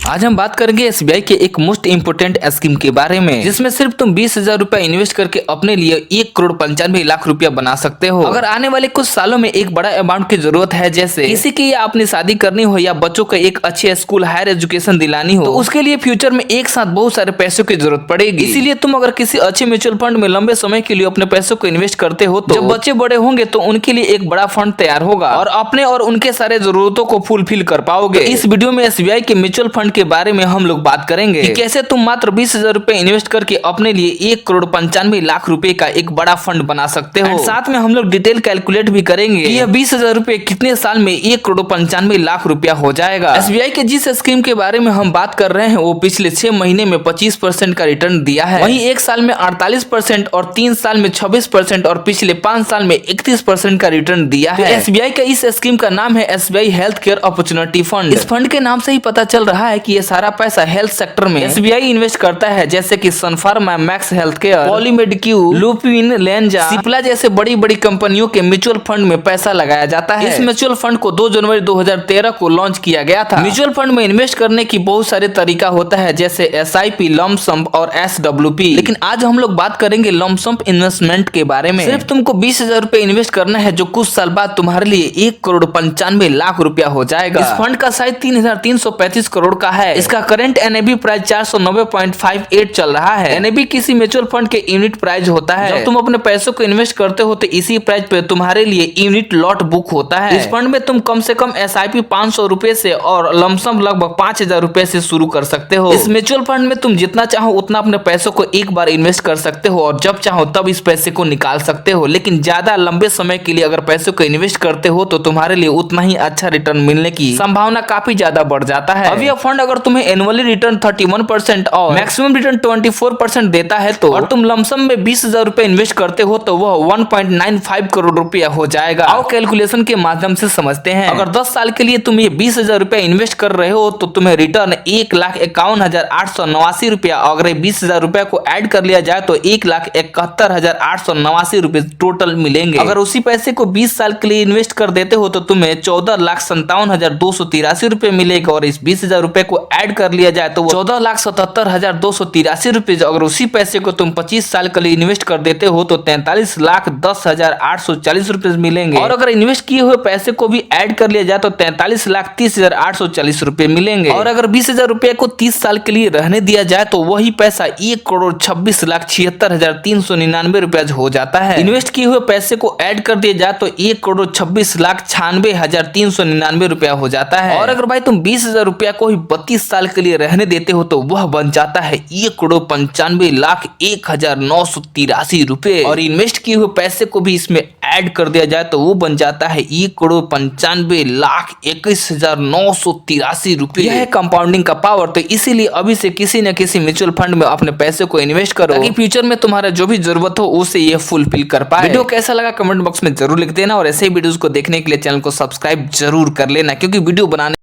आज हम बात करेंगे एसबीआई के एक मोस्ट इम्पोर्टेंट स्कीम के बारे में, जिसमें सिर्फ तुम 20,000 रुपया इन्वेस्ट करके अपने लिए 1,95,00,000 रुपया बना सकते हो। अगर आने वाले कुछ सालों में एक बड़ा अमाउंट की जरूरत है, जैसे किसी की या अपनी शादी करनी हो या बच्चों को एक अच्छे स्कूल हायर एजुकेशन दिलानी हो, तो उसके लिए फ्यूचर में एक साथ बहुत सारे पैसों की जरूरत पड़ेगी। इसीलिए तुम अगर किसी अच्छे म्यूचुअल फंड में लंबे समय के लिए अपने पैसों को इन्वेस्ट करते हो, तो जब बच्चे बड़े होंगे तो उनके लिए एक बड़ा फंड तैयार होगा और अपने और उनके सारे जरूरतों को फुलफिल कर पाओगे। इस वीडियो में एसबीआई के म्यूचुअल फंड के बारे में हम लोग बात करेंगे कि कैसे तुम मात्र 20,000 रुपए इन्वेस्ट करके अपने लिए 1,95,00,000 रुपए का एक बड़ा फंड बना सकते हो। साथ में हम लोग डिटेल कैलकुलेट भी करेंगे कि यह 20,000 रुपए कितने साल में 1,95,00,000 रुपया हो जाएगा। एसबीआई के जिस स्कीम के बारे में हम बात कर रहे हैं, वो पिछले 6 महीने में 25% का रिटर्न दिया है। वहीं एक साल में 48% और 3 साल में 26% और पिछले 5 साल में 31% का रिटर्न दिया है। एसबीआई का इस स्कीम का नाम है SBI health care opportunity fund. इस फंड के नाम से ही पता चल रहा है कि ये सारा पैसा हेल्थ सेक्टर में एसबीआई इन्वेस्ट करता है, जैसे कि Sun Pharma, Max Healthcare, Polymedicure, Lupin, लेंजा, सिप्ला जैसे बड़ी बड़ी कंपनियों के म्यूचुअल फंड में पैसा लगाया जाता है। इस म्यूचुअल फंड को 2 जनवरी 2013 को लॉन्च किया गया था। म्यूचुअल फंड में इन्वेस्ट करने की बहुत सारे तरीका होता है, जैसे एसआईपी, लंप सम और एसडब्ल्यूपी। लेकिन आज हम लोग बात करेंगे लंप सम इन्वेस्टमेंट के बारे में। सिर्फ तुमको 20,000 रुपए इन्वेस्ट करना है, जो कुछ साल बाद तुम्हारे लिए 1,95,00,000 रुपया हो जाएगा। इस फंड का साइज 3,335 करोड़ का है। इसका करंट एनएबी प्राइस 490.58 चल रहा है। एनएबी किसी म्यूचुअल फंड के यूनिट प्राइस होता है। जब तुम अपने पैसों को इन्वेस्ट करते हो तो इसी प्राइस पे तुम्हारे लिए यूनिट लॉट बुक होता है। इस फंड में तुम कम से कम एसआईपी 500 रुपए से और लमसम लगभग 5,000 रुपए से शुरू कर सकते हो। इस म्यूचुअल फंड में तुम जितना चाहो उतना अपने पैसों को एक बार इन्वेस्ट कर सकते हो और जब चाहो तब इस पैसे को निकाल सकते हो। लेकिन ज्यादा लंबे समय के लिए अगर पैसों को इन्वेस्ट करते हो तो तुम्हारे लिए उतना ही अच्छा रिटर्न मिलने की संभावना काफी ज्यादा बढ़ जाता है। अब यह फंड अगर तुम्हें एनुअली रिटर्न 31% और मैक्सिमम रिटर्न 24% देता है, तो और तुम लमसम में 20,000 रुपए इन्वेस्ट करते हो तो वह 1.95 करोड़ रुपया हो जाएगा। आओ कैलकुलेशन के माध्यम से समझते हैं। अगर 10 साल के लिए तुम ये 20,000 रुपया इन्वेस्ट कर रहे हो तो तुम्हें रिटर्न 1,51,889 रुपया, अगर 20,000 रुपया को ऐड कर लिया जाए तो 1,71,889 रुपए टोटल मिलेंगे। अगर उसी पैसे को 20 साल के लिए इन्वेस्ट कर देते हो तो तुम्हें 14,57,283 रुपए मिलेगा और इस 20,000 रुपए को ऐड कर लिया जाए तो 14,77,283 रुपए। अगर उसी पैसे को तुम 25 साल के लिए इन्वेस्ट कर देते हो तो 43,10,840 रुपए मिलेंगे और अगर इन्वेस्ट किए हुए पैसे को भी ऐड कर लिया जाए तो 43,30,840 रुपए मिलेंगे और अगर 20,000 रुपए को 30 साल के लिए रहने दिया जाए तो वही पैसा 1,26,76,399 रुपया हो जाता है। इन्वेस्ट किए हुए पैसे को ऐड कर दिया जाए तो 1,26,96,399 रुपया हो जाता है और अगर भाई तुम 20,000 रुपया को ही 32 साल के लिए रहने देते हो तो वह बन जाता है 1,95,01,983 रुपए और इन्वेस्ट किए हुए पैसे को भी इसमें ऐड कर दिया जाए तो वो बन जाता है 1,95,21,983 रुपए। यह है कंपाउंडिंग का पावर। तो इसीलिए अभी से किसी न किसी म्यूचुअल फंड में अपने पैसे को इन्वेस्ट करो ताकि फ्यूचर में तुम्हारा जो भी जरूरत हो उसे ये फुलफिल कर पाए। वीडियो कैसा लगा कमेंट बॉक्स में जरूर लिख देना और ऐसे ही वीडियोस को देखने के लिए चैनल को सब्सक्राइब जरूर कर लेना, क्योंकि वीडियो बनाने